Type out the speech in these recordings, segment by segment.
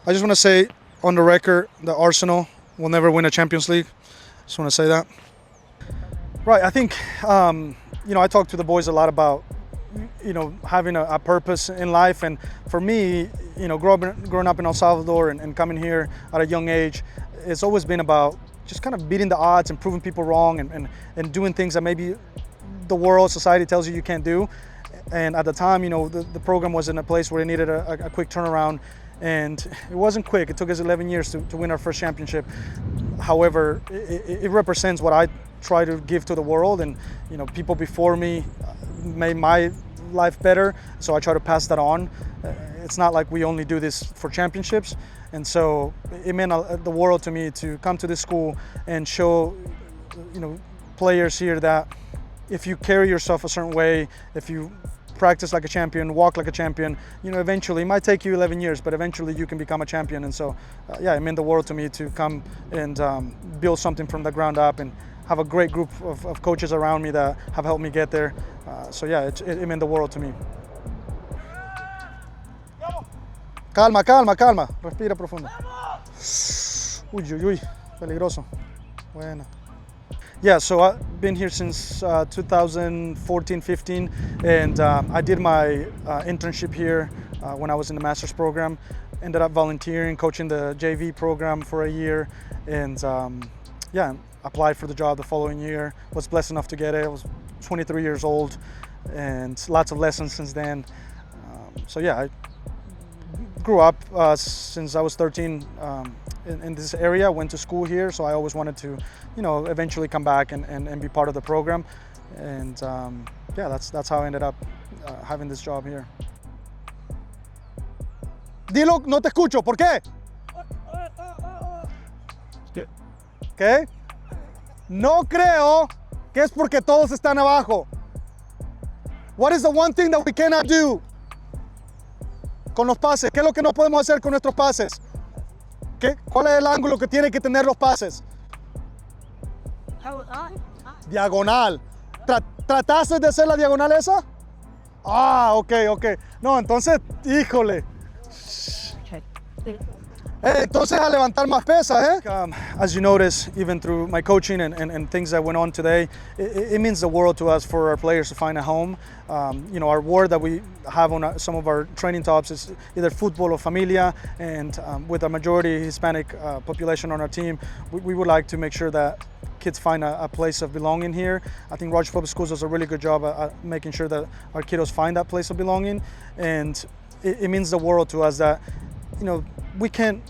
I just want to say on the record that Arsenal will never win a Champions League. Just want to say that. Right, I think, I talk to the boys a lot about, having a purpose in life. And for me, growing up in El Salvador and coming here at a young age, it's always been about just kind of beating the odds and proving people wrong and doing things that maybe the world, society tells you can't do. And at the time, the program was in a place where it needed a quick turnaround. And it wasn't quick. It took us 11 years to win our first championship. However, it represents what I try to give to the world, and people before me made my life better, so I try to pass that on. It's not like we only do this for championships, and so it meant the world to me to come to this school and show players here that if you carry yourself a certain way, if you practice like a champion, walk like a champion, eventually, it might take you 11 years, but eventually you can become a champion. And so, it meant the world to me to come and build something from the ground up and have a great group of coaches around me that have helped me get there. It meant the world to me. Calma, calma, calma. Respira profundo. Uy, uy, uy. Peligroso. Bueno. Yeah, so I've been here since 2014-15, and I did my internship here when I was in the master's program. Ended up volunteering, coaching the JV program for a year, and applied for the job the following year. Was blessed enough to get it. I was 23 years old, and lots of lessons since then. I grew up since I was 13 in this area, went to school here, so I always wanted to, eventually come back and be part of the program. And that's how I ended up having this job here. Dilo, no te escucho, ¿por qué? ¿Qué? No creo que es porque todos están abajo. What is the one thing that we cannot do con los pases? ¿Qué es lo que no podemos hacer con nuestros pases? ¿Cuál es el ángulo que tienen que tener los pases? Diagonal. ¿Trataste de hacer la diagonal esa? Ah, ok. No, entonces, híjole. Entonces a levantar más pesas, As you notice, even through my coaching and things that went on today, it means the world to us for our players to find a home. Our word that we have on some of our training tops is either fútbol or familia, and with a majority Hispanic population on our team, we would like to make sure that kids find a place of belonging here. I think Rogers Public Schools does a really good job at making sure that our kiddos find that place of belonging, and it means the world to us that we can't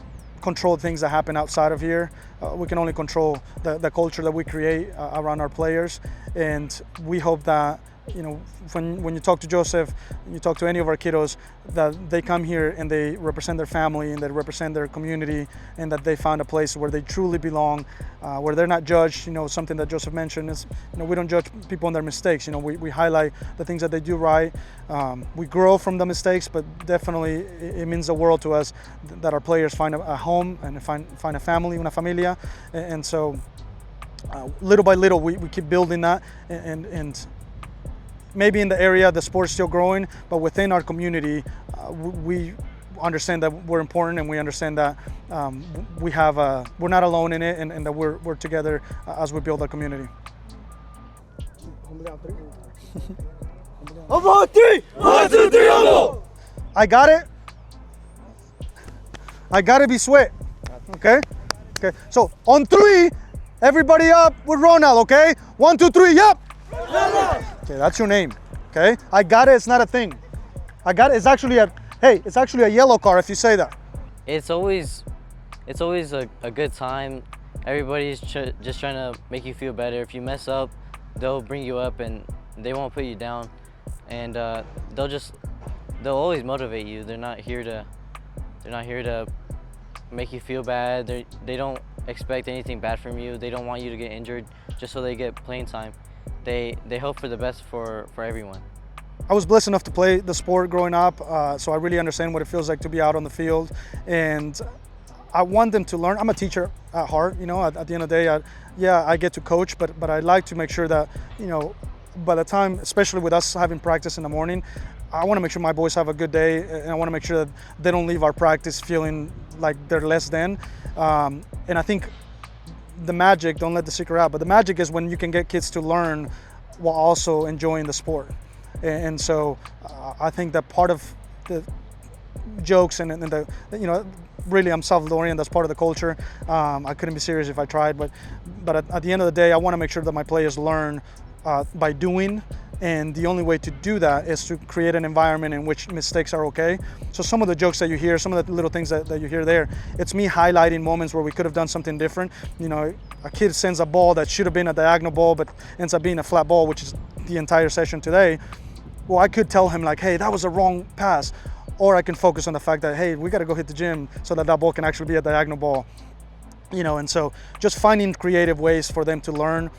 control things that happen outside of here. We can only control the culture that we create around our players, and we hope that when you talk to Joseph, you talk to any of our kiddos, that they come here and they represent their family and they represent their community, and that they found a place where they truly belong, where they're not judged. Something that Joseph mentioned is, we don't judge people on their mistakes. We highlight the things that they do right. We grow from the mistakes, but definitely it means the world to us that our players find a home and find a family, una familia, and so little by little we keep building that, and maybe in the area the sport's still growing, but within our community we understand that we're important, and we understand that we're not alone in it, and that we're together as we build our community. On three! 1, 2, 3, humble! I got it. I gotta be sweat. Okay? So on 3, everybody up with Ronald, okay? 1, 2, 3, yep! Okay, that's your name, okay? I got it, it's not a thing. I got it, it's actually a yellow card if you say that. It's always a good time. Everybody's just trying to make you feel better. If you mess up, they'll bring you up and they won't put you down. And they'll always motivate you. They're not here to make you feel bad. They don't expect anything bad from you. They don't want you to get injured just so they get playing time. They hope for the best for everyone. I was blessed enough to play the sport growing up, so I really understand what it feels like to be out on the field, and I want them to learn. I'm a teacher at heart, at the end of the day, I get to coach, but I like to make sure that, by the time, especially with us having practice in the morning, I want to make sure my boys have a good day, and I want to make sure that they don't leave our practice feeling like they're less than. And I think the magic, don't let the secret out, but the magic is when you can get kids to learn while also enjoying the sport. And so I think that part of the jokes and the, you know, really I'm Salvadorian, that's part of the culture. I couldn't be serious if I tried, but at the end of the day, I want to make sure that my players learn by doing, and the only way to do that is to create an environment in which mistakes are okay. So some of the jokes that you hear, some of the little things that you hear there, it's me highlighting moments where we could have done something different. You know, a kid sends a ball that should have been a diagonal ball but ends up being a flat ball, which is the entire session today. Well, I could tell him like, hey, that was a wrong pass. Or I can focus on the fact that, hey, we got to go hit the gym so that ball can actually be a diagonal ball. You know, and so just finding creative ways for them to learn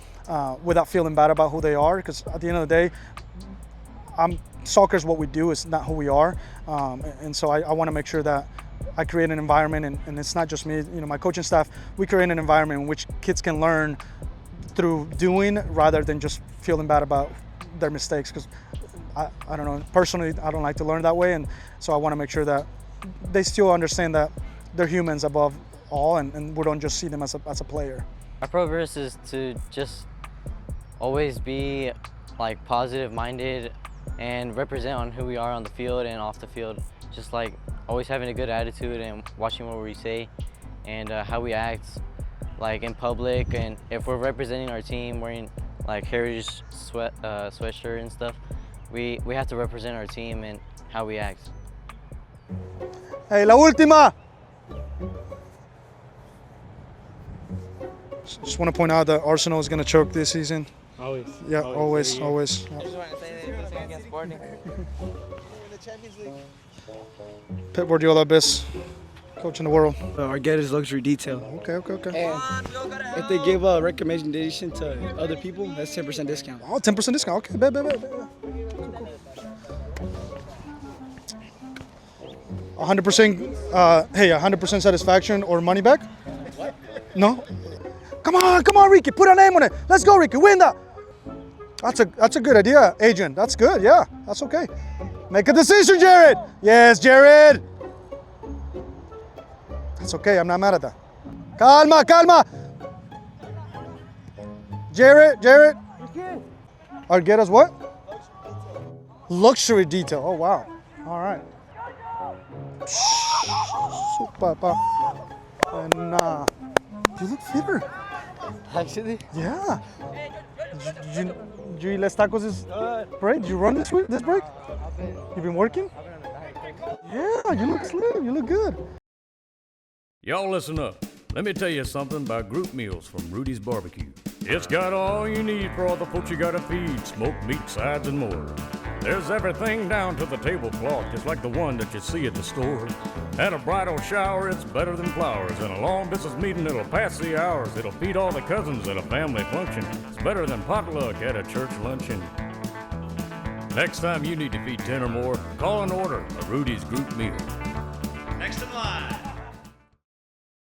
without feeling bad about who they are, because at the end of the day, soccer is what we do, it's not who we are. And so I want to make sure that I create an environment, and it's not just me, you know, my coaching staff, we create an environment in which kids can learn through doing rather than just feeling bad about their mistakes, because I don't know, personally, I don't like to learn that way, and so I want to make sure that they still understand that they're humans above all, and we don't just see them as a player. Our purpose is to just always be like positive minded and represent on who we are on the field and off the field. Just like always having a good attitude and watching what we say and how we act like in public, and if we're representing our team wearing like heritage sweatshirt and stuff, we have to represent our team and how we act. Hey, la última! Just want to point out that Arsenal is going to choke this season. Always. Yeah, always. I just want to say that it was against Sporting. Pep Guardiola, best coach in the world. Our get is luxury detail. Okay. And if they give a recommendation to other people, that's 10% discount. Oh, 10% discount. Okay, bet. Cool. 100%. Hey, 100% satisfaction or money back? No. Come on, Ricky. Put a name on it. Let's go, Ricky. Win that. That's a good idea, agent. That's good. Yeah, that's okay. Make a decision, Jared. Yes, Jared. That's okay. I'm not mad at that. Calma. Jared. Or get us what? Luxury detail. Oh, wow. All right. Super. And you look fitter. Actually? Yeah. Did you eat less tacos this break? Did you run this break? You've been working? Yeah, you look slim. You look good. Y'all listen up. Let me tell you something about group meals from Rudy's Barbecue. It's got all you need for all the folks you gotta feed, smoked meat, sides, and more. There's everything down to the tablecloth, just like the one that you see at the store. At a bridal shower, it's better than flowers. And a long business meeting, it'll pass the hours. It'll feed all the cousins at a family function. It's better than potluck at a church luncheon. Next time you need to feed 10 or more, call and order a Rudy's group meal. Next in line.